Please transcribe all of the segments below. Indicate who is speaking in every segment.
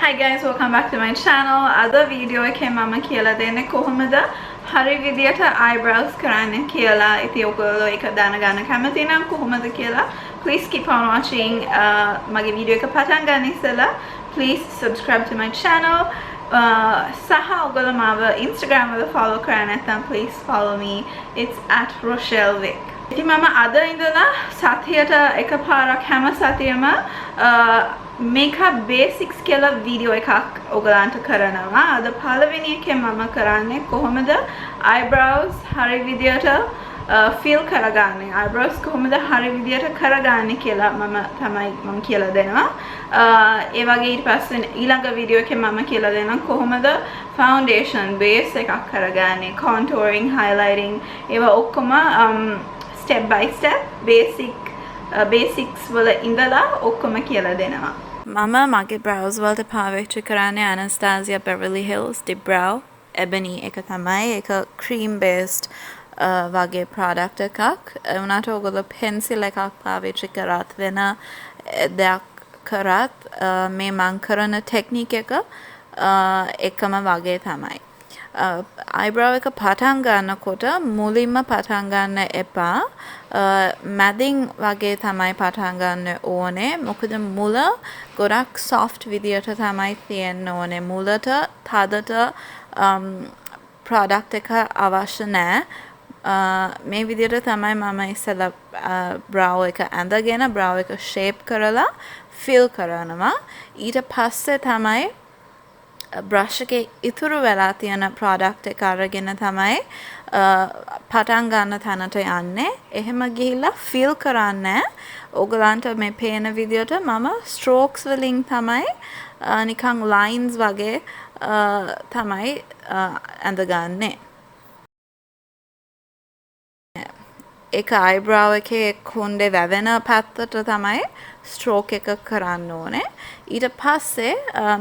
Speaker 1: Hi guys, welcome back to my channel. Other video එකේ මම කියලා දෙන්නේ කොහොමද හරි විදියට eyebrows කරන්න කියලා. ඉතින් ඔයගොල්ලෝ ඒක දැනගන්න කැමති නම් කොහොමද කියලා please keep on watching. මගේ වීඩියෝ එක පටන් ගන්න ඉස්සෙල්ලා please subscribe to my channel. සහ ඔයගොල්ලෝ මාව Instagram වල follow කරන්න නැත්නම් please follow me. It's @Rochelle Wick. ඉතින් මම අද ඉඳලා සතියට එකපාරක් හැම සතියෙම makeup basics කියලා වීඩියෝ එකක් ඔයගලන්ට කරනවා. අද පළවෙනි එකේ මම කරන්නේ කොහොමද eyebrows හරි විදියට fill කරගන්නේ. eyebrows කොහොමද හරි විදියට කරගන්නේ කියලා මම කියලා දෙනවා. ඒ වගේ ඊට පස්සේ ඊළඟ වීඩියෝ එකේ මම කියලා දෙනවා කොහොමද foundation base එකක් කරගන්නේ, contouring, highlighting ඒවා ඔක්කොම step by step basics වල ඉඳලා ඔක්කොම කියලා දෙනවා. මම මගේ brows වලට පාවිච්චි කරන්නේ Anastasia Beverly Hills Deep Brow Ebony එක තමයි. ඒක cream based වගේ product එකක්. උනාට ඔයගොල්ලෝ pencil එකක් පාවිච්චි කරත් වෙන දෙයක් කරත් මේ මං කරන technique එක එකම වගේ තමයි. eyebrow එක පටන් ගන්නකොට මුලින්ම පටන් ගන්න එපා. මැදින් වගේ තමයි පටන් ගන්න ඕනේ. මොකද මුල ගොඩක් soft විදියට තමයි තියෙන්න ඕනේ. මුලට තදට product එක අවශ්‍ය නැහැ. මේ විදියට තමයි මම ඉස්සෙල්ලා brow එක ඇඳගෙන brow එක shape කරලා fill කරනවා. ඊට පස්සේ තමයි brush එකේ ඉතුරු වෙලා තියෙන product එක අරගෙන තමයි පටන් ගන්න තැනට යන්නේ. එහෙම ගිහිල්ලා fill කරන්නේ. ඔයගලන්ට මේ පේන විදියට මම strokes වලින් තමයි නිකන් lines වගේ තමයි ඇඳගන්නේ. ඒක eyebrow එකේ කොණ්ඩේ වැවෙන පැත්තට තමයි stroke එක කරන්න ඕනේ. ඊට පස්සේ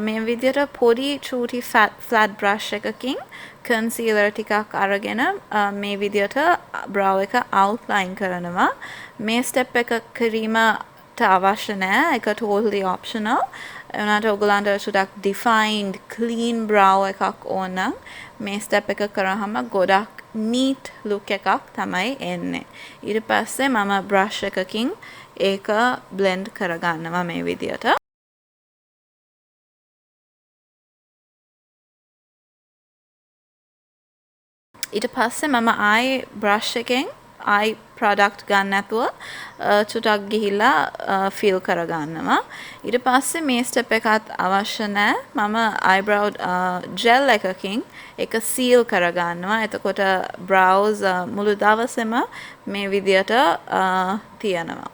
Speaker 1: මේ විදියට පොඩි චූටි flat brush එකකින් concealer ටිකක් අරගෙන මේ විදියට brow එක outline කරනවා. මේ step එක කිරීමට අවශ්‍ය නැහැ. ඒක totally optional. උනාට ඔයගලන්ට සුඩක් defined clean brow එකක් ඕන නම් මේ step එක කරාම ගොඩක් neat look එකක් තමයි එන්නේ. ඊට පස්සේ මම brush එකකින් ඒක blend කරගන්නවා මේ විදියට. ඊට පස්සේ මම eye brush එකෙන් eye product ගන්න නැතුව චුටක් ගිහිල්ලා fill කරගන්නවා. ඊට පස්සේ මේ step එකත් අවශ්‍ය නැහැ. මම eyebrow gel එකකින් ඒක seal කරගන්නවා. එතකොට brows මුළු දවසේම මේ විදියට තියනවා.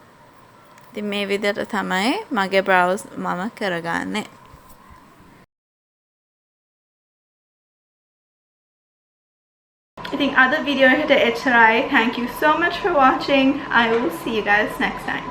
Speaker 1: ඉතින් මේ විදියට තමයි මගේ brows මම කරගන්නේ. ඉතින් අද වීඩියෝ එකට එච්චරයි. Thank you so much for watching. I will see you guys next time.